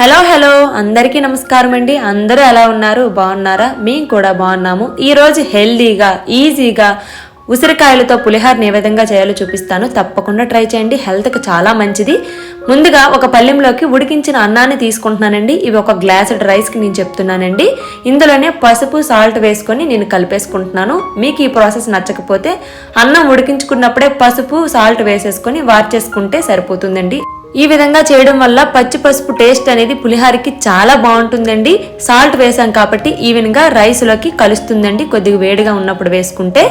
Hello అందరికీ నమస్కారం అండి. అందరూ ఎలా ఉన్నారు? బాగున్నారా? మేము కూడా బాగున్నాము. ఈరోజు హెల్దీగా ఈజీగా ఉసిరికాయలతో పులిహోరని ఏ విధంగా చేయాలో చూపిస్తాను. తప్పకుండా ట్రై చేయండి. హెల్త్కి చాలా మంచిది. ముందుగా ఒక పళ్ళెంలోకి ఉడికించిన అన్నాన్ని తీసుకుంటున్నానండి. ఇవి ఒక గ్లాసుడ్ రైస్కి నేను చెప్తున్నానండి. ఇందులోనే పసుపు సాల్ట్ వేసుకొని నేను కలిపేసుకుంటున్నాను. మీకు ఈ ప్రాసెస్ నచ్చకపోతే అన్నం ఉడికించుకున్నప్పుడే పసుపు సాల్ట్ వేసేసుకొని వార్చేసుకుంటే సరిపోతుందండి. ఈ విధంగా చేయడం వల్ల పచ్చి పసుపు టేస్ట్ అనేది పులిహోరకి చాలా బాగుంటుందండి. సాల్ట్ వేసాం కాబట్టి ఈవెన్గా రైస్లోకి కలుస్తుందండి. కొద్దిగా వేడిగా ఉన్నప్పుడు వేసుకుంటే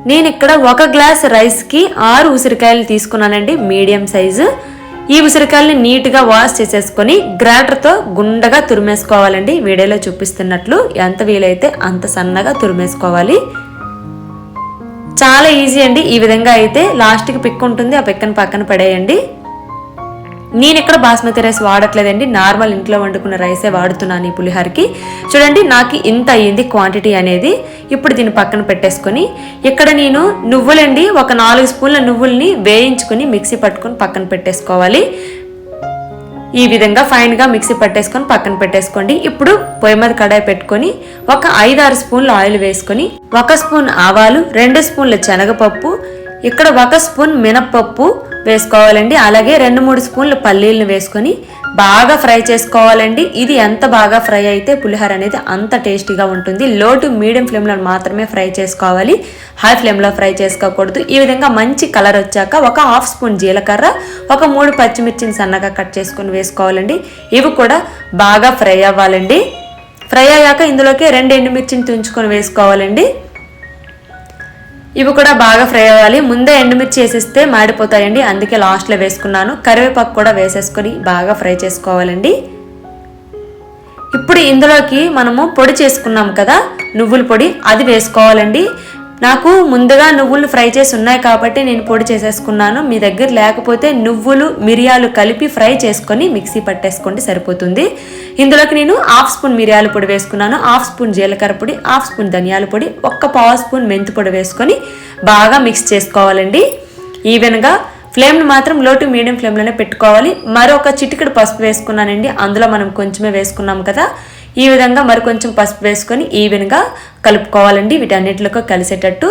నేను ఇక్కడ ఒక గ్లాస్ రైస్కి 6 ఉసిరికాయలు తీసుకున్నానండి, మీడియం సైజు. ఈ ఉసిరికాయలని నీట్గా వాష్ చేసేసుకొని గ్రైండర్తో గుండగా తురిమేసుకోవాలండి. వీడియోలో చూపిస్తున్నట్లు ఎంత వీలైతే అంత సన్నగా తురిమేసుకోవాలి. చాలా ఈజీ అండి. ఈ విధంగా అయితే లాస్ట్కి పిక్ ఉంటుంది, ఆ పిక్కను పక్కన పడేయండి. నేను ఇక్కడ బాస్మతి రైస్ వాడట్లేదండి, నార్మల్ ఇంట్లో వండుకున్న రైసే వాడుతున్నాను ఈ పులిహోరకి. చూడండి, నాకు ఇంత అయ్యింది క్వాంటిటీ అనేది. ఇప్పుడు దీన్ని పక్కన పెట్టేసుకొని ఇక్కడ నేను నువ్వులండి, ఒక 4 స్పూన్ల నువ్వుల్ని వేయించుకుని మిక్సీ పట్టుకొని పక్కన పెట్టేసుకోవాలి. ఈ విధంగా ఫైన్గా మిక్సీ పట్టేసుకొని పక్కన పెట్టేసుకోండి. ఇప్పుడు పొయ్యి మీద కడాయి పెట్టుకొని ఒక 5-6 స్పూన్ల ఆయిల్ వేసుకొని 1 స్పూన్ ఆవాలు, 2 స్పూన్ల శనగపప్పు, ఇక్కడ 1 స్పూన్ మినప్పప్పు వేసుకోవాలండి. అలాగే 2-3 స్పూన్ల పల్లీలను వేసుకొని బాగా ఫ్రై చేసుకోవాలండి. ఇది ఎంత బాగా ఫ్రై అయితే పులిహోర అనేది అంత టేస్టీగా ఉంటుంది. లో టు మీడియం ఫ్లేమ్లో మాత్రమే ఫ్రై చేసుకోవాలి, హై ఫ్లేమ్లో ఫ్రై చేసుకోకూడదు. ఈ విధంగా మంచి కలర్ వచ్చాక ఒక 1/2 స్పూన్ జీలకర్ర, ఒక 3 పచ్చిమిర్చిని సన్నగా కట్ చేసుకొని వేసుకోవాలండి. ఇవి కూడా బాగా ఫ్రై అవ్వాలండి. ఫ్రై అయ్యాక ఇందులోకి 2 ఎండుమిర్చిని తుంచుకొని వేసుకోవాలండి. ఇవి కూడా బాగా ఫ్రై అవ్వాలి. ముందే ఎండుమిర్చి వేసేస్తే మాడిపోతాయండి, అందుకే లాస్ట్లో వేసుకున్నాను. కరివేపాకు కూడా వేసేసుకొని బాగా ఫ్రై చేసుకోవాలండి. ఇప్పుడు ఇందులోకి మనము పొడి చేసుకున్నాం కదా, నువ్వుల పొడి, అది వేసుకోవాలండి. నాకు ముందుగా నువ్వులు ఫ్రై చేసి ఉన్నాయి కాబట్టి నేను పొడి చేసేసుకున్నాను. మీ దగ్గర లేకపోతే నువ్వులు మిరియాలు కలిపి ఫ్రై చేసుకొని మిక్సీ పట్టేసుకోండి, సరిపోతుంది. ఇందులోకి నేను 1/2 స్పూన్ మిరియాల పొడి వేసుకున్నాను, 1/2 స్పూన్ జీలకర్ర పొడి, 1/2 స్పూన్ ధనియాల పొడి, 1/4 స్పూన్ మెంతి పొడి వేసుకొని బాగా మిక్స్ చేసుకోవాలండి. ఈవెన్గా ఫ్లేమ్ని మాత్రం లో టు మీడియం ఫ్లేమ్లోనే పెట్టుకోవాలి. మరొక చిటికెడు పసుపు వేసుకున్నానండి, అందులో మనం కొంచెమే వేసుకున్నాం కదా. ఈ విధంగా మరి కొంచెం పసుపు వేసుకొని ఈవెన్గా కలుపుకోవాలండి, వీటన్నిటిలో కలిసేటట్టు.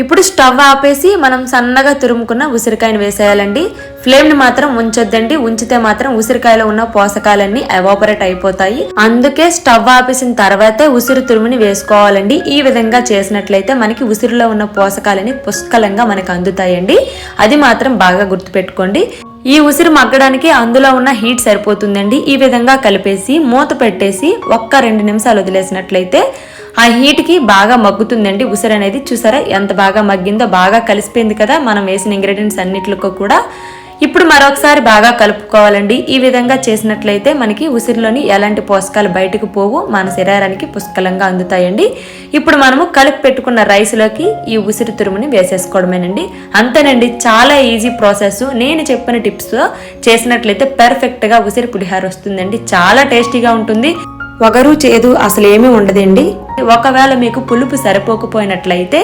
ఇప్పుడు స్టవ్ ఆపేసి మనం సన్నగా తురుముకున్న ఉసిరికాయను వేసేయాలండి. ఫ్లేమ్ని మాత్రం ఉంచొద్దండి, ఉంచితే మాత్రం ఉసిరికాయలో ఉన్న పోషకాలన్నీ ఎవాపరేట్ అయిపోతాయి. అందుకే స్టవ్ ఆపేసిన తర్వాతే ఉసిరి తురుముని వేసుకోవాలండి. ఈ విధంగా చేసినట్లయితే మనకి ఉసిరిలో ఉన్న పోషకాలని పుష్కలంగా మనకు అందుతాయండి. అది మాత్రం బాగా గుర్తుపెట్టుకోండి. ఈ ఉసిరి మగ్గడానికి అందులో ఉన్న హీట్ సరిపోతుందండి. ఈ విధంగా కలిపేసి మూత పెట్టేసి 1-2 నిమిషాలు వదిలేసినట్లయితే ఆ హీట్కి బాగా మగ్గుతుందండి ఉసిరి అనేది. చూసారా ఎంత బాగా మగ్గిందో, బాగా కలిసిపోయింది కదా మనం వేసిన ఇంగ్రీడియంట్స్ అన్నిటిలో కూడా. ఇప్పుడు మరొకసారి బాగా కలుపుకోవాలండి. ఈ విధంగా చేసినట్లయితే మనకి ఉసిరిలోని ఎలాంటి పోషకాలు బయటకు పోవు, మన శరీరానికి పుష్కలంగా అందుతాయండి. ఇప్పుడు మనము కలిపి పెట్టుకున్న రైస్లోకి ఈ ఉసిరి తురుముని వేసేసుకోవడమేనండి. అంతేనండి, చాలా ఈజీ ప్రాసెస్. నేను చెప్పిన టిప్స్ చేసినట్లయితే పర్ఫెక్ట్గా ఉసిరి పులిహోర వస్తుందండి. చాలా టేస్టీగా ఉంటుంది, వగరు చేదు అసలు ఏమీ ఉండదండి. ఒకవేళ మీకు పులుపు సరిపోకపోయినట్లయితే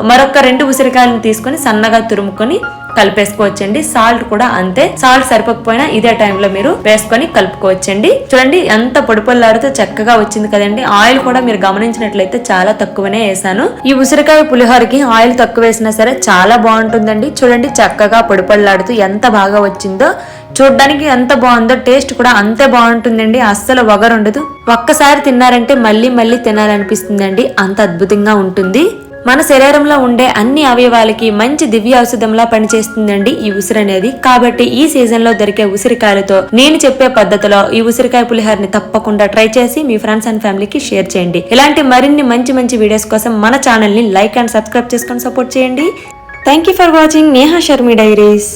మరొక 2 ఉసిరికాయలను తీసుకొని సన్నగా తురుముకొని కలిపేసుకోవచ్చండి. సాల్ట్ కూడా అంతే, సాల్ట్ సరిపోకపోయినా ఇదే టైంలో మీరు వేసుకొని కలుపుకోవచ్చండి. చూడండి ఎంత పొడిపొల్లాడుతూ చక్కగా వచ్చింది కదండి. ఆయిల్ కూడా మీరు గమనించినట్లయితే చాలా తక్కువనే వేసాను. ఈ ఉసిరికాయ పులిహోరకి ఆయిల్ తక్కువ వేసినా సరే చాలా బాగుంటుందండి. చూడండి చక్కగా పొడిపొల్లాడుతూ ఎంత బాగా వచ్చిందో, చూడ్డానికి ఎంత బాగుందో, టేస్ట్ కూడా అంతే బాగుంటుందండి. అస్సలు వగరు ఉండదు. ఒక్కసారి తిన్నారంటే మళ్ళీ మళ్ళీ తినాలనిపిస్తుందండి, అంత అద్భుతంగా ఉంటుంది. మన శరీరంలో ఉండే అన్ని అవయవాలకి మంచి దివ్య ఔషధంలా పనిచేస్తుందండి ఈ ఉసిరి అనేది. కాబట్టి ఈ సీజన్ లో దొరికే ఉసిరికాయలతో నేను చెప్పే పద్ధతిలో ఈ ఉసిరికాయ పులిహోరని తప్పకుండా ట్రై చేసి మీ ఫ్రెండ్స్ అండ్ ఫ్యామిలీకి షేర్ చేయండి. ఇలాంటి మరిన్ని మంచి వీడియోస్ కోసం మన ఛానల్ ని లైక్ అండ్ సబ్స్క్రైబ్ చేసుకొని సపోర్ట్ చేయండి. Thank you for watching Neha Sharmi diaries.